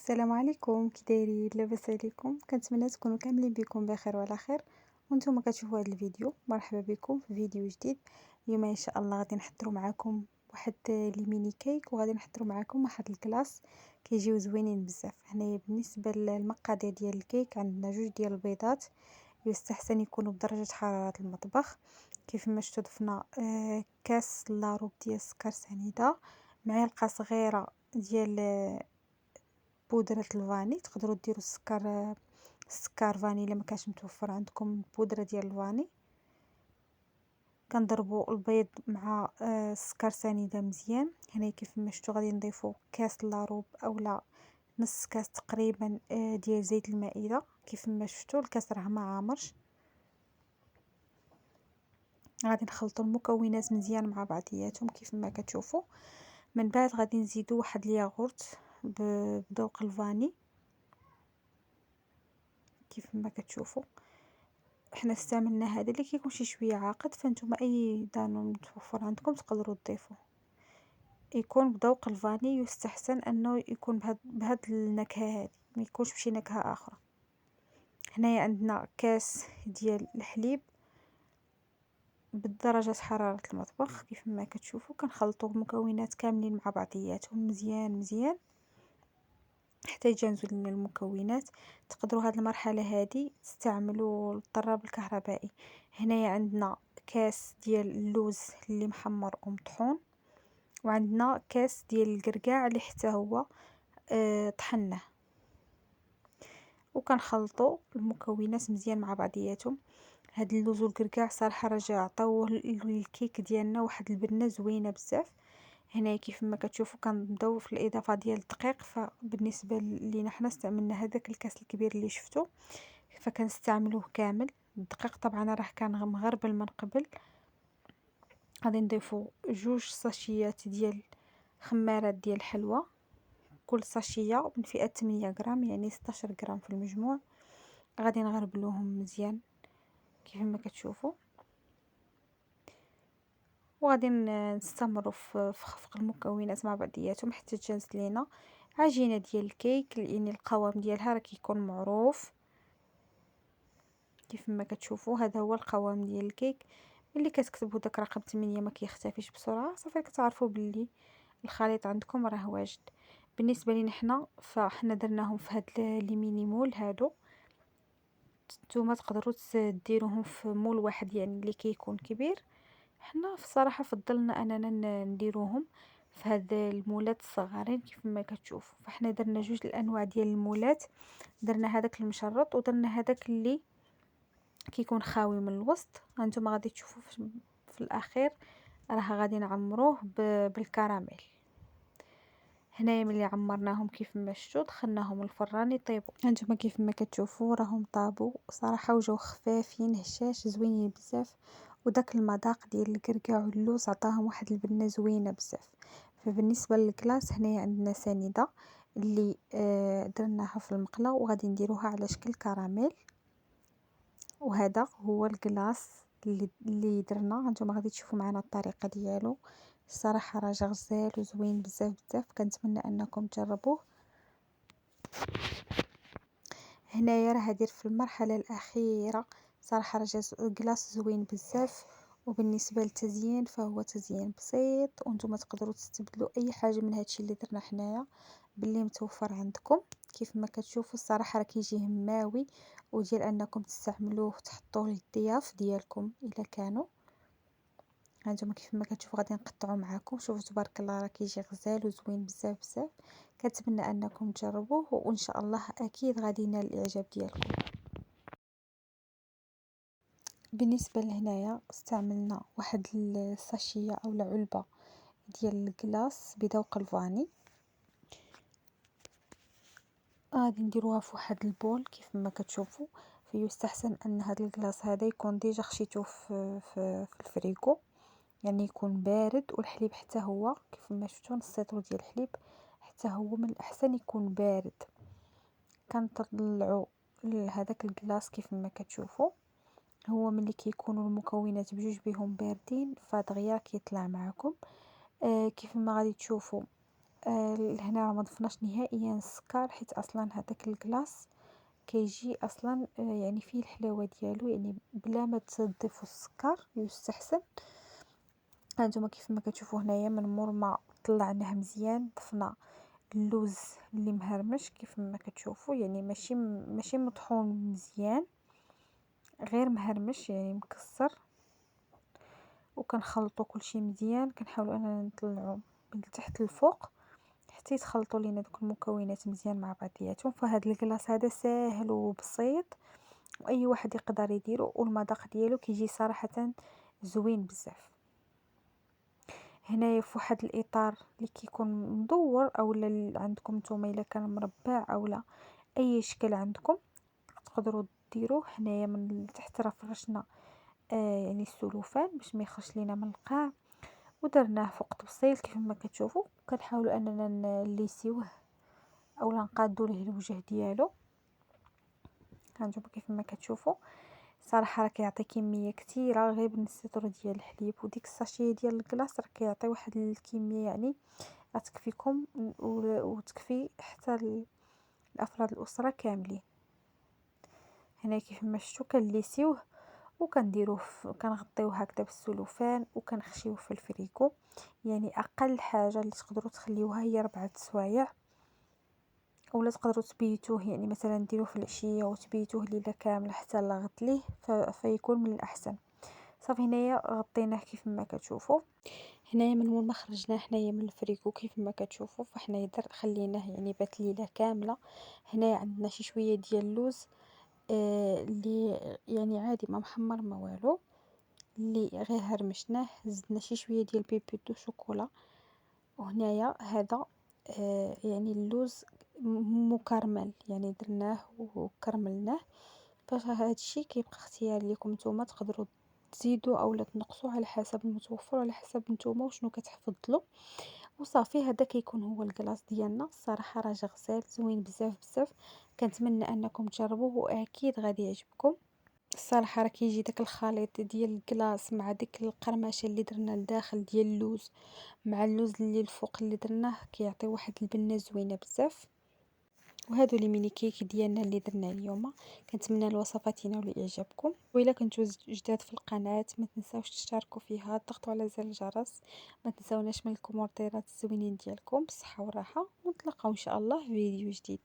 السلام عليكم، كي دايرين؟ لاباس عليكم؟ كنتمنى تكونوا كاملين بكم بخير وعلى خير. وانتم كتشوفوا هذا الفيديو، مرحبا بكم في فيديو جديد. اليوم ان شاء الله غادي نحضروا معكم واحد لي ميني كيك، وغادي نحضروا معكم واحد الكلاص كيجيو زوينين بزاف. هنايا بالنسبه للمقادير ديال الكيك عندنا جوج ديال البيضات، يستحسن يكونوا بدرجه حراره المطبخ. كيف ما شفتوا ضفنا كاس لاروب ديال السكر سنيده، معلقه صغيره ديال بودرة الفاني. تقدروا ديروا السكر فاني الا ما كانش متوفر عندكم بودرة ديال الفاني. كنضربوا البيض مع السكر سنيده مزيان. هنا كيف ما شفتوا غادي نضيفوا كاس لاروب اولا نص كاس تقريبا ديال زيت المائده. كيف ما شفتوا الكاس راه ما عامرش. غادي نخلطوا المكونات مزيان مع بعضياتهم كيف ما كتشوفوا. من بعد غادي نزيدوا واحد الياغورت بذوق الفاني كيف ما كتشوفوا. حنا استعملنا هذا اللي كيكون شي شويه عاقد، فانتم اي دانون متوفر عندكم تقدروا تضيفوه. يكون بذوق الفاني، يستحسن انه يكون بهاد النكهه هذه، ما يكونش بشي نكهه اخرى. هنايا عندنا كاس ديال الحليب بدرجه حراره المطبخ. كيف ما كتشوفوا كنخلطوا المكونات كاملين مع بعضياتهم مزيان مزيان حتى يجانزوا لنا المكونات. تقدروا هاد المرحله هذه تستعملوا الطراب الكهربائي. هنايا عندنا كاس ديال اللوز اللي محمر ومطحون، وعندنا كاس ديال القرقاع اللي حتى هو طحناه. وكنخلطوا المكونات مزيان مع بعضياتهم. هاد اللوز والقرقاع صراحه رجع عطاو الكيك ديالنا واحد البنه زوينه بزاف. هنا كيف ما كتشوفوا كنبداو في الاضافه ديال الدقيق. فبالنسبه لينا حنا استعملنا هذاك الكاس الكبير اللي شفتوا، فكنستعملوه كامل. الدقيق طبعا راه كان مغربل من قبل. غادي نضيفوا جوج ساشيات ديال خمارات ديال الحلوى، كل ساشيه من فئه 8 غرام، يعني 16 غرام في المجموع. غادي نغربلوهم مزيان كيف ما كتشوفوا. وغادي نستمروا في خفق المكونات مع بعضياتهم حتى تجهز لينا عجينه ديال الكيك، لان القوام ديالها راه كيكون معروف. كيف ما كتشوفوا هذا هو القوام ديال الكيك. ملي كتكتبوا داك رقم 8 ما كيختفيش بسرعه، صافي كتعرفوا باللي الخليط عندكم راه واجد. بالنسبه لينا فحنا درناهم في هاد لي ميني مول هادو. نتوما تقدروا ديروهم في مول واحد يعني اللي كيكون كبير. حنا في الصراحه فضلنا اننا نديروهم في هاد المولات الصغارين كيف ما كتشوفوا. فحنا درنا جوج الانواع ديال المولات، درنا هذاك المشرط ودرنا هذاك اللي كيكون خاوي من الوسط. هانتوما غادي تشوفوا في الاخير راه غادي نعمروه بالكراميل. هنايا ملي عمرناهم كيف ما شفتوا دخلناهم الفران يطيبوا. هانتوما كيف ما كتشوفوا راهم طابوا صراحه وجاو خفافين هشاش زوينين بزاف. وداك المذاق ديال الكركاع واللوز عطاهم واحد البنه زوينه بزاف. فبالنسبه للكلاص هنايا عندنا سنيده اللي درناها في المقله وغادي نديروها على شكل كراميل. وهذا هو الكلاص اللي درنا. هانتوما غادي تشوفوا معنا الطريقه ديالو. الصراحه راه جا غزال وزوين بزاف بزاف، كنتمنى انكم تجربوه. هنايا راه هادير في المرحله الاخيره. صراحه راه جا كلاص زوين بزاف. وبالنسبه للتزيين فهو تزيين بسيط، وانتم تقدروا تستبدلوا اي حاجه من هادشي اللي درنا حنايا باللي متوفر عندكم. كيف ما كتشوفوا الصراحه راه كيجي هماوي، وديال انكم تستعملوه تحطوه للضياف ديالكم الا كانوا. هانتوما كيف ما كتشوفوا غادي نقطعوا معكم. شوفوا تبارك الله راه كيجي غزال وزوين بزاف بزاف. كنتمنى انكم تجربوه وان شاء الله اكيد غادي ينال الاعجاب ديالكم. بالنسبه لهنايا استعملنا واحد الساشيه او علبه ديال الكلاص بذوق الفاني. غادي نديروها في واحد البول كيف ما كتشوفوا. فيستحسن ان هذا الكلاص هذا يكون ديجا خشيتوه في الفريكو، يعني يكون بارد. والحليب حتى هو كيف ما شفتوا نص لتر ديال الحليب حتى هو من الاحسن يكون بارد. كنطلعوا هذاك الكلاص كيف ما كتشوفوا. هو ملي كيكونوا المكونات بجوج بهم باردين فدغيا كيطلع معكم. كيف ما غادي تشوفوا لهنا راه ما ضفناش نهائيا السكر، حيت اصلا هذاك الكلاص كيجي اصلا يعني فيه الحلاوه ديالو، يعني بلا ما تضيفوا السكر يستحسن. هانتوما كيف ما كتشوفوا هنايا من مور ما طلعناه مزيان ضفنا اللوز اللي مهرمش كيف ما كتشوفوا، يعني ماشي مطحون مزيان، غير مهرمش يعني مكسر. وكنخلطوا كلشي مزيان، كنحاولوا اننا نطلعوا من تحت للفوق حتى يتخلطوا لينا دوك المكونات مزيان مع بعضياتهم. فهاد الكلاص هذا ساهل وبسيط واي واحد يقدر يديرو، والمذاق ديالو كيجي صراحه زوين بزاف. هنايا في واحد الاطار اللي كيكون مدور اولا عندكم نتوما الا كان مربع اولا اي شكل عندكم تقدروا ديروه. هنايا من التحت راه فرشنا يعني السلوفان باش ما يخرجش لينا من القاع، ودرناه فوق طبسيل كيف ما كتشوفوا. كنحاولوا اننا نليسيوه اولا نقادو ليه الوجه ديالو. هانتوما كيف ما كتشوفوا صراحه راه كيعطي كميه كثيره غير بالنسبه ديال الحليب، وديك الساشيه ديال الكلاص راه كيعطي واحد الكميه يعني غتكفيكم وتكفي حتى الافراد الاسره كاملين. هنا كيف ما شفتوا كنليسيوه وكنديروه كنغطيوه هكذا بالسلوفان وكنخشيوه في الفريكو. يعني اقل حاجه اللي تقدروا تخليوها هي 4 سوايع، اولا تقدروا تبيتوه يعني مثلا ديروه في العشيه وتبيتوه ليله كامله حتى لغد ليه فيكون من الاحسن. صافي هنايا غطيناه كيف ما كتشوفوا. هنايا من مور ما خرجناه حنايا من الفريكو كيف ما كتشوفوا فحنايا خليناه يعني بات ليله كامله. هنايا عندنا شي شويه ديال اللوز اللي يعني عادي ما محمر ما والو، اللي غير هرمشناه. زدنا شي شويه ديال بيبي دو شوكولا. وهنايا هذا يعني اللوز مكرمل، يعني درناه وكرملناه. فهذا الشيء كيبقى اختيار ليكم نتوما، تقدروا تزيدوا اولا تنقصوا على حسب المتوفر وعلى حسب نتوما وشنو كتفضلوا. وصافي هذا كيكون هو الكلاص ديالنا. الصراحه راه جا غزال زوين بزاف بزاف، كنتمنى انكم تجربوه واكيد غادي يعجبكم. الصراحه راه كيجي داك الخليط ديال الكلاص مع ديك القرمشه اللي درنا لداخل ديال اللوز مع اللوز اللي الفوق اللي درناه كيعطي واحد البنه زوينه بزاف. وهادو لي ميني كيك ديالنا اللي درنا اليوم. كنتمنى الوصفات ينالوا اعجابكم، والا كنتو جداد في القناه ما تنساوش تشتركوا فيها، تضغطوا على زر الجرس، ما تنساوناش من الكومونتيرات الزوينين ديالكم. بالصحه والراحه، ونتلاقاو ان شاء الله في فيديو جديد.